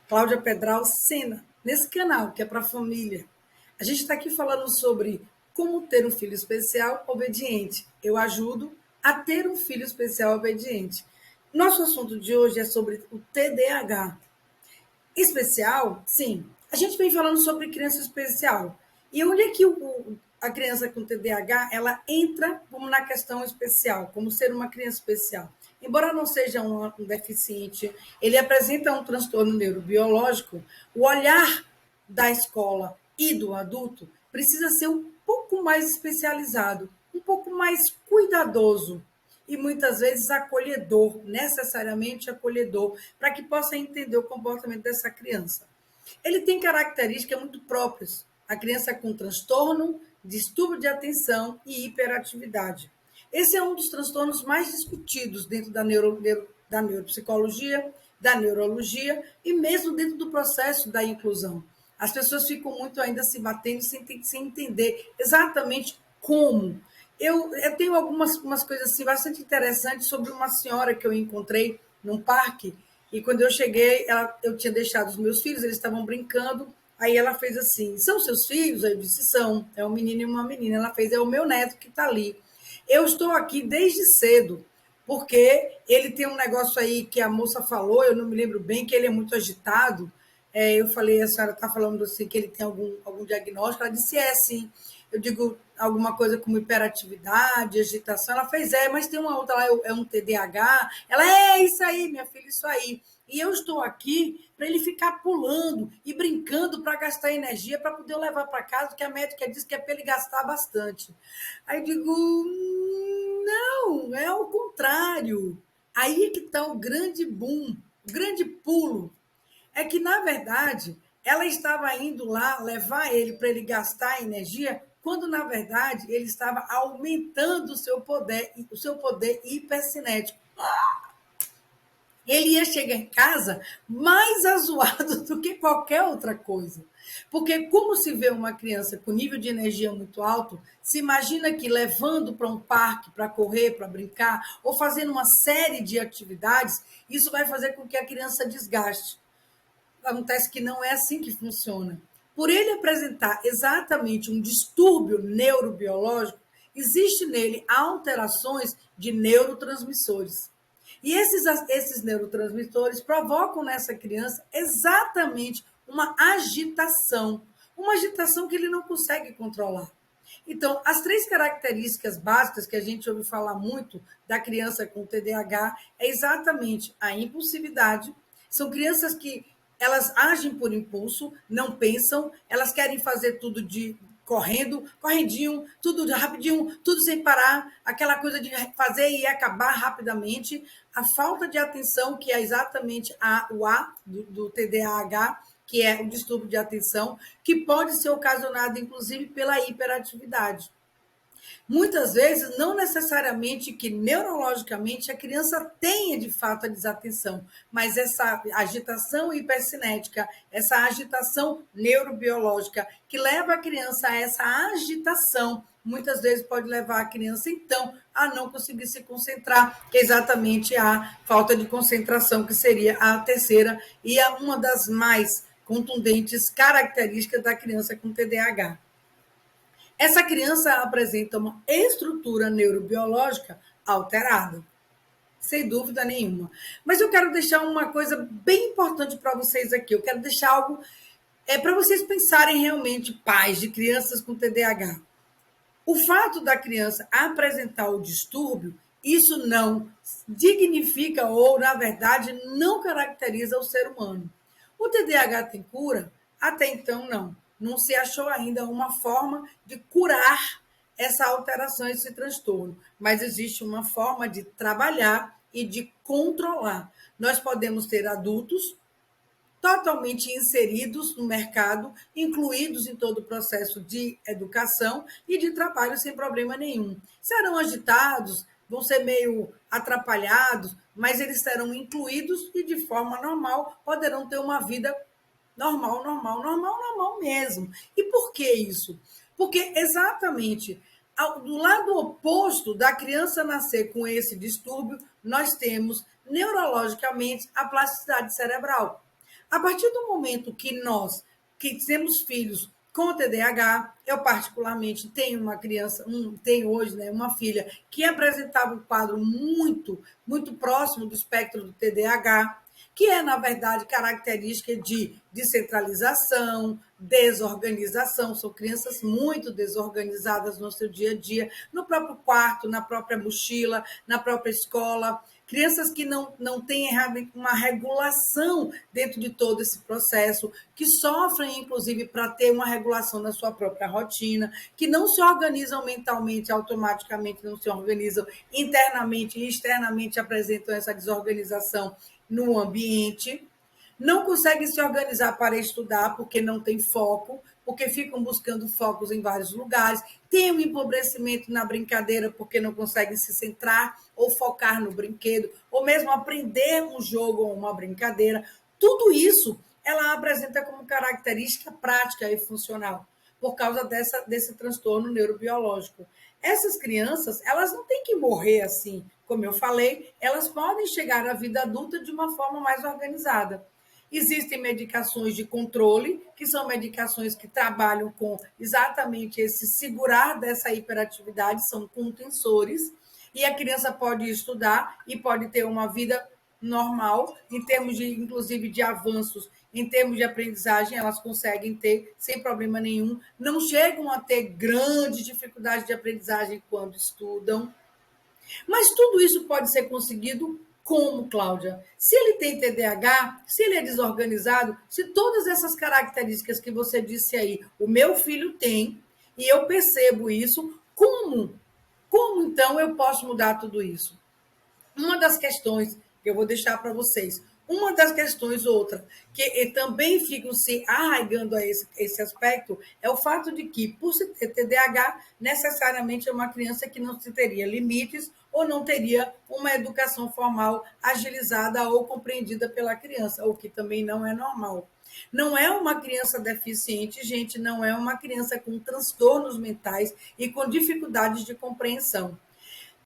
Cláudia Pedral Sena, nesse canal que é para a família. A gente está aqui falando sobre como ter um filho especial obediente. Eu ajudo a ter um filho especial obediente. Nosso assunto de hoje é sobre o TDAH. Especial, sim. A gente vem falando sobre criança especial. E onde é que a criança com TDAH ela entra como na questão especial, como ser uma criança especial? Embora não seja um deficiente, ele apresenta um transtorno neurobiológico, o olhar da escola e do adulto precisa ser um pouco mais especializado, um pouco mais cuidadoso e muitas vezes acolhedor, necessariamente acolhedor, para que possa entender o comportamento dessa criança. Ele tem características muito próprias. A criança com transtorno, distúrbio de atenção e hiperatividade. Esse é um dos transtornos mais discutidos dentro da neuropsicologia, da neurologia e mesmo dentro do processo da inclusão. As pessoas ficam muito ainda se batendo sem entender exatamente como. Eu tenho algumas coisas assim, bastante interessantes sobre uma senhora que eu encontrei num parque e quando eu cheguei, eu tinha deixado os meus filhos, eles estavam brincando. Aí ela fez assim: são seus filhos? Aí eu disse: são, é um menino e uma menina. Ela fez: é o meu neto que está ali. Eu estou aqui desde cedo, porque ele tem um negócio aí que a moça falou, eu não me lembro bem, que ele é muito agitado. Eu falei: a senhora está falando assim que ele tem algum diagnóstico? Ela disse: é, sim. Eu digo alguma coisa como hiperatividade, agitação. Ela fez: é, mas tem uma outra lá, é um TDAH. Ela: é isso aí, minha filha, isso aí. E eu estou aqui para ele ficar pulando e brincando para gastar energia para poder levar para casa, porque a médica disse que é para ele gastar bastante. Aí eu digo: não, é o contrário. Aí é que está o grande boom, o grande pulo. É que, na verdade, ela estava indo lá levar ele para ele gastar energia, quando, na verdade, ele estava aumentando o seu poder hipercinético. Ele ia chegar em casa mais azoado do que qualquer outra coisa. Porque, como se vê uma criança com nível de energia muito alto, se imagina que levando para um parque para correr, para brincar, ou fazendo uma série de atividades, isso vai fazer com que a criança desgaste. Acontece que não é assim que funciona. Por ele apresentar exatamente um distúrbio neurobiológico, existe nele alterações de neurotransmissores. E esses neurotransmissores provocam nessa criança exatamente uma agitação que ele não consegue controlar. Então, as três características básicas que a gente ouve falar muito da criança com TDAH é exatamente a impulsividade. São crianças que elas agem por impulso, não pensam, elas querem fazer tudo de correndo, correndinho, tudo rapidinho, tudo sem parar, aquela coisa de fazer e acabar rapidamente. A falta de atenção, que é exatamente o A do TDAH, que é o distúrbio de atenção, que pode ser ocasionado, inclusive, pela hiperatividade. Muitas vezes, não necessariamente que neurologicamente a criança tenha de fato a desatenção, mas essa agitação hipercinética, essa agitação neurobiológica que leva a criança a essa agitação, muitas vezes pode levar a criança, então, a não conseguir se concentrar, que é exatamente a falta de concentração, que seria a terceira e uma das mais contundentes características da criança com TDAH. Essa criança apresenta uma estrutura neurobiológica alterada, sem dúvida nenhuma. Mas eu quero deixar uma coisa bem importante para vocês aqui. Eu quero deixar algo para vocês pensarem realmente, pais de crianças com TDAH. O fato da criança apresentar o distúrbio, isso não dignifica ou, na verdade, não caracteriza o ser humano. O TDAH tem cura? Até então, não. Não se achou ainda uma forma de curar essa alteração, esse transtorno. Mas existe uma forma de trabalhar e de controlar. Nós podemos ter adultos totalmente inseridos no mercado, incluídos em todo o processo de educação e de trabalho sem problema nenhum. Serão agitados, vão ser meio atrapalhados, mas eles serão incluídos e de forma normal poderão ter uma vida normal mesmo. E por que isso? Porque exatamente do lado oposto da criança nascer com esse distúrbio, nós temos neurologicamente a plasticidade cerebral. A partir do momento que nós, que temos filhos com TDAH, eu particularmente tenho uma criança, tenho hoje, né, uma filha que apresentava um quadro muito próximo do espectro do TDAH, que é, na verdade, característica de descentralização, desorganização. São crianças muito desorganizadas no seu dia a dia, no próprio quarto, na própria mochila, na própria escola. Crianças que não têm uma regulação dentro de todo esse processo, que sofrem, inclusive, para ter uma regulação na sua própria rotina, que não se organizam mentalmente, automaticamente, não se organizam internamente e externamente, apresentam essa desorganização no ambiente, não conseguem se organizar para estudar porque não tem foco, porque ficam buscando focos em vários lugares, tem um empobrecimento na brincadeira porque não conseguem se centrar ou focar no brinquedo, ou mesmo aprender um jogo ou uma brincadeira. Tudo isso ela apresenta como característica prática e funcional, por causa desse transtorno neurobiológico. Essas crianças, elas não têm que morrer assim, como eu falei, elas podem chegar à vida adulta de uma forma mais organizada. Existem medicações de controle, que são medicações que trabalham com exatamente esse segurar dessa hiperatividade, são contensores, e a criança pode estudar e pode ter uma vida normal, em termos de, inclusive, de avanços, em termos de aprendizagem, elas conseguem ter sem problema nenhum, não chegam a ter grande dificuldade de aprendizagem quando estudam, mas tudo isso pode ser conseguido como, Cláudia? Se ele tem TDAH, se ele é desorganizado, se todas essas características que você disse aí, o meu filho tem, e eu percebo isso, como? Como então eu posso mudar tudo isso? Uma das questões que eu vou deixar para vocês, uma das questões, outra, que também ficam se arraigando a esse aspecto, é o fato de que, por se ter TDAH, necessariamente é uma criança que não se teria limites ou não teria uma educação formal agilizada ou compreendida pela criança, o que também não é normal. Não é uma criança deficiente, gente, não é uma criança com transtornos mentais e com dificuldades de compreensão.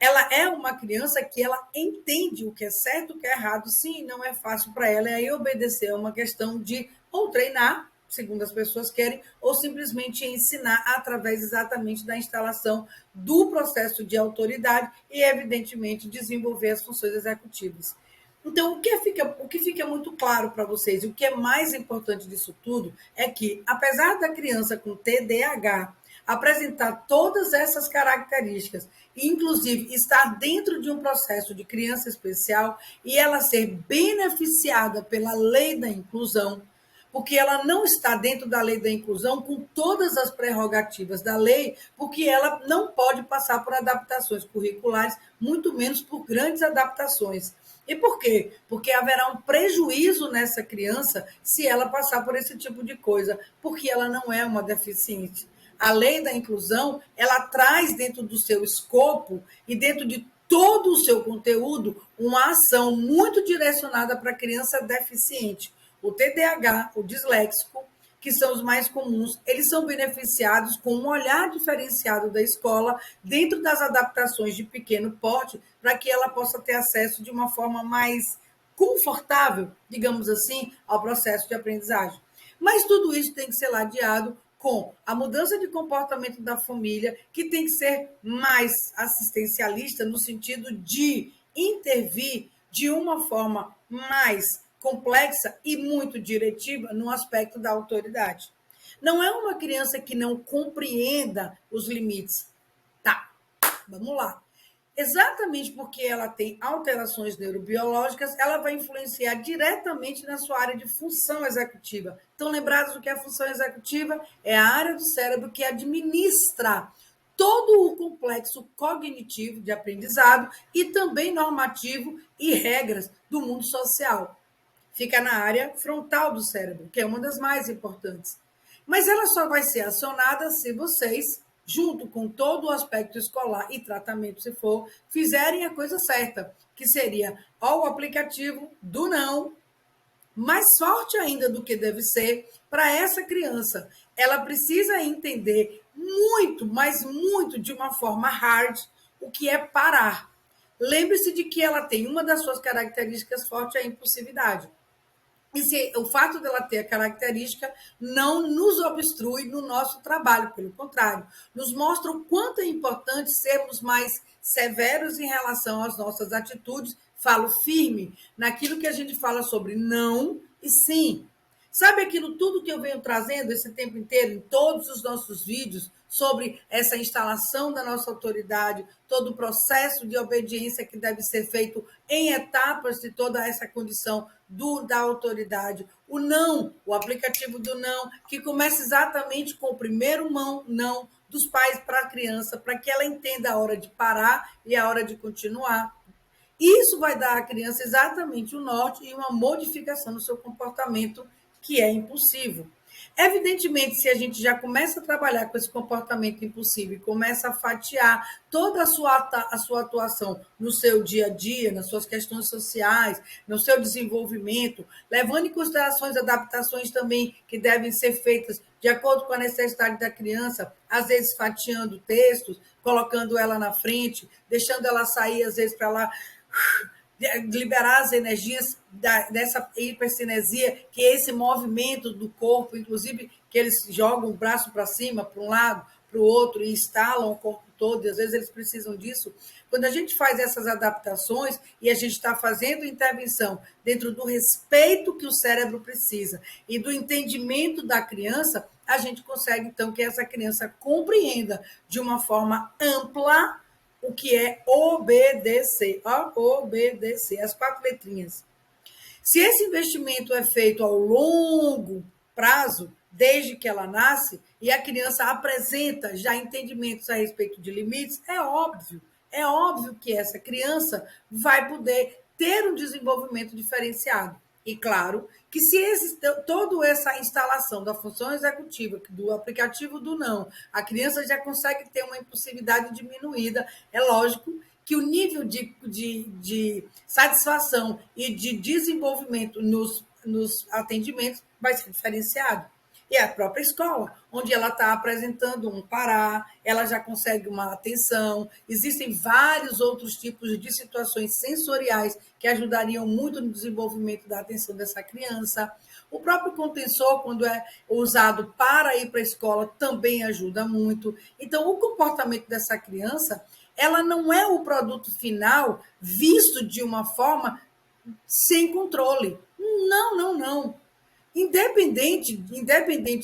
Ela é uma criança que ela entende o que é certo, o que é errado, sim, não é fácil para ela, e aí obedecer é uma questão de ou treinar, segundo as pessoas querem, ou simplesmente ensinar através exatamente da instalação do processo de autoridade e, evidentemente, desenvolver as funções executivas. Então, o que fica muito claro para vocês, e o que é mais importante disso tudo, é que, apesar da criança com TDAH apresentar todas essas características, e inclusive estar dentro de um processo de criança especial e ela ser beneficiada pela lei da inclusão, porque ela não está dentro da lei da inclusão com todas as prerrogativas da lei, porque ela não pode passar por adaptações curriculares, muito menos por grandes adaptações. E por quê? Porque haverá um prejuízo nessa criança se ela passar por esse tipo de coisa, porque ela não é uma deficiente. A lei da inclusão, ela traz dentro do seu escopo e dentro de todo o seu conteúdo uma ação muito direcionada para a criança deficiente. O TDAH, o disléxico, que são os mais comuns, eles são beneficiados com um olhar diferenciado da escola dentro das adaptações de pequeno porte, para que ela possa ter acesso de uma forma mais confortável, digamos assim, ao processo de aprendizagem. Mas tudo isso tem que ser ladeado com a mudança de comportamento da família, que tem que ser mais assistencialista, no sentido de intervir de uma forma mais complexa e muito diretiva no aspecto da autoridade. Não é uma criança que não compreenda os limites. Tá, vamos lá. Exatamente porque ela tem alterações neurobiológicas, ela vai influenciar diretamente na sua área de função executiva. Estão lembrados do que é a função executiva? É a área do cérebro que administra todo o complexo cognitivo de aprendizado e também normativo e regras do mundo social. Fica na área frontal do cérebro, que é uma das mais importantes. Mas ela só vai ser acionada se vocês, junto com todo o aspecto escolar e tratamento, se for, fizerem a coisa certa, que seria ó, o aplicativo do não, mais forte ainda do que deve ser para essa criança. Ela precisa entender muito, mas muito de uma forma hard, o que é parar. Lembre-se de que ela tem uma das suas características fortes, é a impulsividade. O fato dela ter a característica não nos obstrui no nosso trabalho, pelo contrário, nos mostra o quanto é importante sermos mais severos em relação às nossas atitudes, falo firme naquilo que a gente fala sobre não e sim. Sabe aquilo tudo que eu venho trazendo esse tempo inteiro, em todos os nossos vídeos, sobre essa instalação da nossa autoridade, todo o processo de obediência que deve ser feito em etapas de toda essa condição da autoridade. O não, o aplicativo do não, que começa exatamente com o primeiro não dos pais para a criança, para que ela entenda a hora de parar e a hora de continuar. Isso vai dar à criança exatamente o norte e uma modificação no seu comportamento que é impulsivo. Evidentemente, se a gente já começa a trabalhar com esse comportamento impulsivo e começa a fatiar toda a sua atuação no seu dia a dia, nas suas questões sociais, no seu desenvolvimento, levando em consideração as adaptações também que devem ser feitas de acordo com a necessidade da criança, às vezes fatiando textos, colocando ela na frente, deixando ela sair, às vezes, para lá liberar as energias dessa hipercinesia, que é esse movimento do corpo, inclusive que eles jogam o braço para cima, para um lado, para o outro, e instalam o corpo todo, e às vezes eles precisam disso. Quando a gente faz essas adaptações e a gente está fazendo intervenção dentro do respeito que o cérebro precisa e do entendimento da criança, a gente consegue, então, que essa criança compreenda de uma forma ampla o que é obedecer. Obedecer, as 4 letrinhas. Se esse investimento é feito ao longo prazo, desde que ela nasce, e a criança apresenta já entendimentos a respeito de limites, é óbvio que essa criança vai poder ter um desenvolvimento diferenciado. E claro que se toda essa instalação da função executiva, do aplicativo do não, a criança já consegue ter uma impulsividade diminuída, é lógico que o nível de satisfação e de desenvolvimento nos atendimentos vai ser diferenciado. E a própria escola, onde ela está apresentando um parar, ela já consegue uma atenção. Existem vários outros tipos de situações sensoriais que ajudariam muito no desenvolvimento da atenção dessa criança. O próprio contensor, quando é usado para ir para a escola, também ajuda muito. Então, o comportamento dessa criança, ela não é o produto final visto de uma forma sem controle. Não, não, não. Independente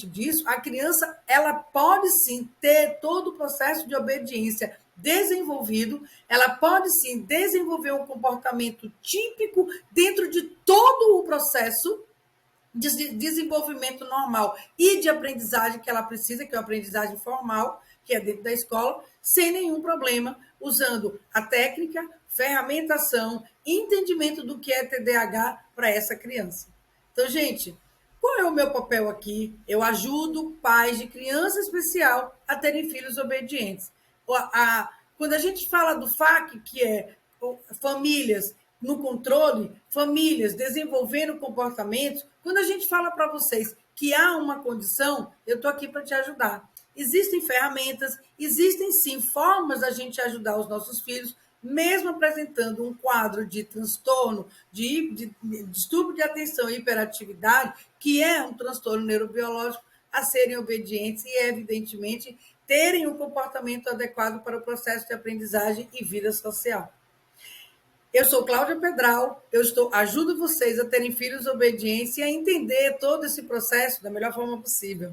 disso, a criança ela pode sim ter todo o processo de obediência desenvolvido, ela pode sim desenvolver um comportamento típico dentro de todo o processo de desenvolvimento normal e de aprendizagem que ela precisa, que é a aprendizagem formal, que é dentro da escola, sem nenhum problema, usando a técnica, ferramentação, entendimento do que é TDAH para essa criança. Então, gente, qual é o meu papel aqui? Eu ajudo pais de criança especial a terem filhos obedientes. Quando a gente fala do FAQ, que é famílias no controle, famílias desenvolvendo comportamentos, quando a gente fala para vocês que há uma condição, eu estou aqui para te ajudar. Existem ferramentas, existem sim formas da gente ajudar os nossos filhos, mesmo apresentando um quadro de transtorno, de distúrbio de atenção e hiperatividade, que é um transtorno neurobiológico, a serem obedientes e, evidentemente, terem um comportamento adequado para o processo de aprendizagem e vida social. Eu sou Cláudia Pedral, ajudo vocês a terem filhos obedientes e a entender todo esse processo da melhor forma possível.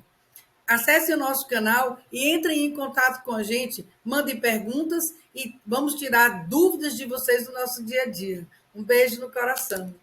Acesse o nosso canal e entrem em contato com a gente, mandem perguntas e vamos tirar dúvidas de vocês do nosso dia a dia. Um beijo no coração.